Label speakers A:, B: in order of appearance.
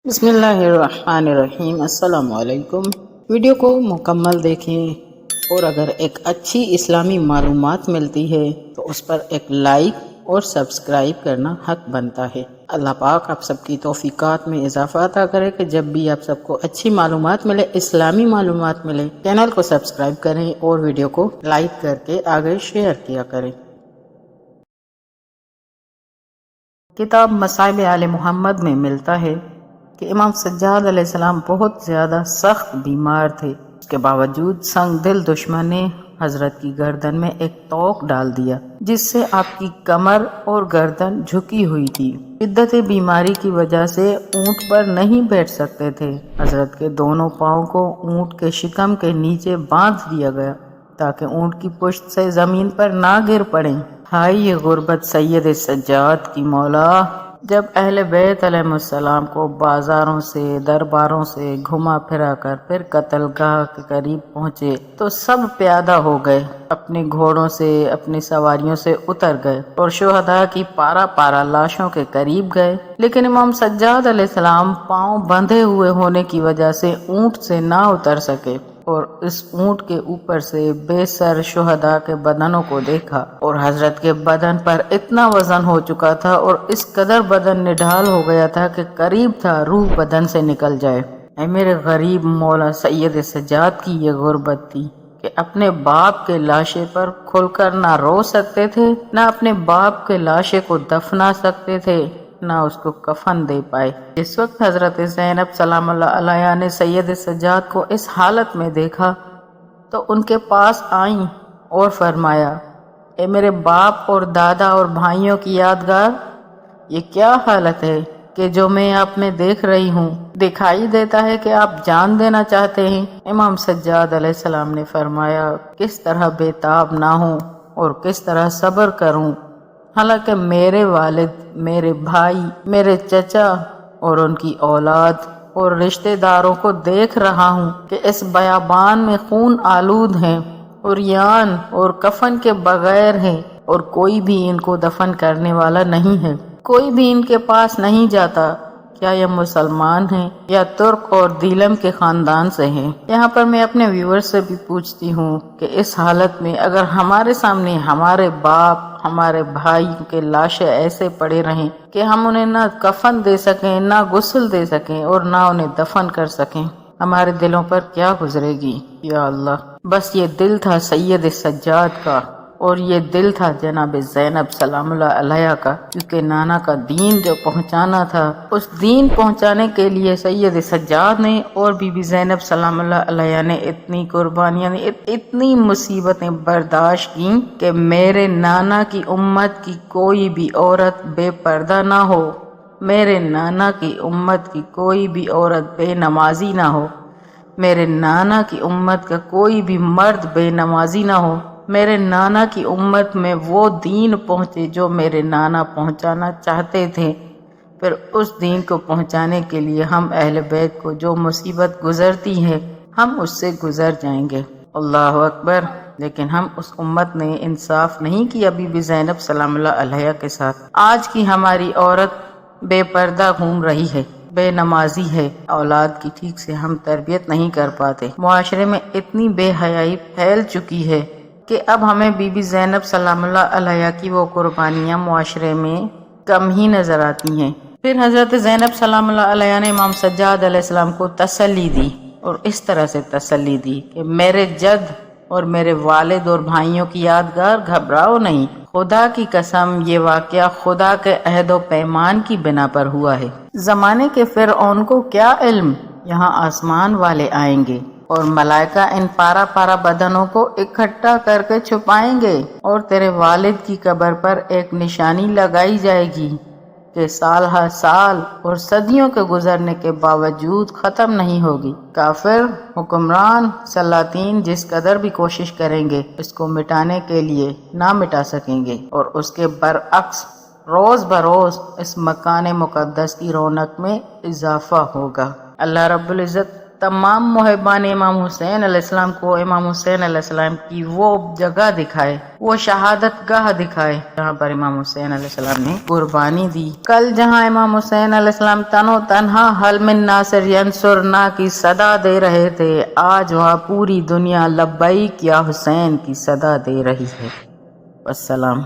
A: بسم اللہ الرحمن الرحیم۔ السلام علیکم۔ ویڈیو کو مکمل دیکھیں اور اگر ایک اچھی اسلامی معلومات ملتی ہے تو اس پر ایک لائک اور سبسکرائب کرنا حق بنتا ہے۔ اللہ پاک آپ سب کی توفیقات میں اضافہ عطا کرے کہ جب بھی آپ سب کو اچھی معلومات ملے، اسلامی معلومات ملے، چینل کو سبسکرائب کریں اور ویڈیو کو لائک کر کے آگے شیئر کیا کریں۔ کتاب مصائب آل محمد میں ملتا ہے کہ امام سجاد علیہ السلام بہت زیادہ سخت بیمار تھے، اس کے باوجود سنگ دل دشمن نے حضرت کی گردن میں ایک توق ڈال دیا جس سے آپ کی کمر اور گردن جھکی ہوئی تھی۔ شدت بیماری کی وجہ سے اونٹ پر نہیں بیٹھ سکتے تھے۔ حضرت کے دونوں پاؤں کو اونٹ کے شکم کے نیچے باندھ دیا گیا تاکہ اونٹ کی پشت سے زمین پر نہ گر پڑیں۔ ہائے یہ غربت سید سجاد کی مولا! جب اہل بیت علیہ السلام کو بازاروں سے درباروں سے گھما پھرا کر پھر قتل گاہ کے قریب پہنچے تو سب پیادہ ہو گئے، اپنے گھوڑوں سے اپنی سواریوں سے اتر گئے اور شہداء کی پارا پارا لاشوں کے قریب گئے، لیکن امام سجاد علیہ السلام پاؤں بندھے ہوئے ہونے کی وجہ سے اونٹ سے نہ اتر سکے اور اس اونٹ کے اوپر سے بے سر شہداء کے بدنوں کو دیکھا اور حضرت کے بدن پر اتنا وزن ہو چکا تھا اور اس قدر بدن نڈھال ہو گیا تھا کہ قریب تھا روح بدن سے نکل جائے۔ اے میرے غریب مولا سید سجاد کی یہ غربت تھی کہ اپنے باپ کے لاشے پر کھل کر نہ رو سکتے تھے، نہ اپنے باپ کے لاشے کو دفنا سکتے تھے، نہ اس کو کفن دے پائے۔ اس وقت حضرت زینب سلام اللہ علیہا نے سید سجاد کو اس حالت میں دیکھا تو ان کے پاس آئیں اور فرمایا، اے میرے باپ اور دادا اور بھائیوں کی یادگار، یہ کیا حالت ہے کہ جو میں آپ میں دیکھ رہی ہوں؟ دکھائی دیتا ہے کہ آپ جان دینا چاہتے ہیں۔ امام سجاد علیہ السلام نے فرمایا، کس طرح بے تاب نہ ہوں اور کس طرح صبر کروں، حالانکہ میرے والد، میرے بھائی، میرے چچا اور ان کی اولاد اور رشتہ داروں کو دیکھ رہا ہوں کہ اس بیابان میں خون آلود ہیں، عریان اور کفن کے بغیر ہیں اور کوئی بھی ان کو دفن کرنے والا نہیں ہے، کوئی بھی ان کے پاس نہیں جاتا۔ کیا یہ مسلمان ہیں یا ترک اور دیلم کے خاندان سے ہیں؟ یہاں پر میں اپنے ویور سے بھی پوچھتی ہوں کہ اس حالت میں اگر ہمارے سامنے ہمارے باپ، ہمارے بھائی کے لاشیں ایسے پڑے رہیں کہ ہم انہیں نہ کفن دے سکیں، نہ غسل دے سکیں اور نہ انہیں دفن کر سکیں، ہمارے دلوں پر کیا گزرے گی؟ یا اللہ! بس یہ دل تھا سید سجاد کا اور یہ دل تھا جناب زینب سلام اللہ علیہا کا، کیونکہ نانا کا دین جو پہنچانا تھا، اس دین پہنچانے کے لیے سید سجاد نے اور بی بی زینب سلام اللہ علیہا نے اتنی قربانیاں، اتنی مصیبتیں برداشت کی کہ میرے نانا کی امت کی کوئی بھی عورت بے پردہ نہ ہو، میرے نانا کی امت کی کوئی بھی عورت بے نمازی نہ ہو، میرے نانا کی امت کا کوئی بھی مرد بے نمازی نہ ہو، میرے نانا کی امت میں وہ دین پہنچے جو میرے نانا پہنچانا چاہتے تھے۔ پھر اس دین کو پہنچانے کے لیے ہم اہل بیت کو جو مصیبت گزرتی ہے ہم اس سے گزر جائیں گے۔ اللہ اکبر! لیکن ہم اس امت نے انصاف نہیں کیا بی بی زینب سلام اللہ علیہا کے ساتھ۔ آج کی ہماری عورت بے پردہ گھوم رہی ہے، بے نمازی ہے، اولاد کی ٹھیک سے ہم تربیت نہیں کر پاتے، معاشرے میں اتنی بے حیائی پھیل چکی ہے کہ اب ہمیں بی بی زینب سلام اللہ علیہا کی وہ قربانیاں معاشرے میں کم ہی نظر آتی ہیں۔ پھر حضرت زینب سلام اللہ علیہا نے امام سجاد علیہ السلام کو تسلی دی اور اس طرح سے تسلی دی کہ میرے جد اور میرے والد اور بھائیوں کی یادگار، گھبراؤ نہیں، خدا کی قسم یہ واقعہ خدا کے عہد و پیمان کی بنا پر ہوا ہے۔ زمانے کے فرعون کو کیا علم، یہاں آسمان والے آئیں گے اور ملائکہ ان پارا پارا بدنوں کو اکٹھا کر کے چھپائیں گے اور تیرے والد کی قبر پر ایک نشانی لگائی جائے گی کہ سال ہر سال اور صدیوں کے گزرنے کے باوجود ختم نہیں ہوگی۔ کافر، حکمران، سلاطین جس قدر بھی کوشش کریں گے اس کو مٹانے کے لیے نہ مٹا سکیں گے، اور اس کے برعکس روز بروز اس مکان مقدس کی رونق میں اضافہ ہوگا۔ اللہ رب العزت تمام محبان امام حسین علیہ السلام کو امام حسین علیہ السلام کی وہ جگہ دکھائے، وہ شہادت گاہ دکھائے جہاں پر امام حسین علیہ السلام نے قربانی دی۔ کل جہاں امام حسین علیہ السلام تن و تنہا حل من ناصر ینصرنا کی صدا دے رہے تھے، آج وہاں پوری دنیا لبیک یا حسین کی صدا دے رہی ہے۔ والسلام۔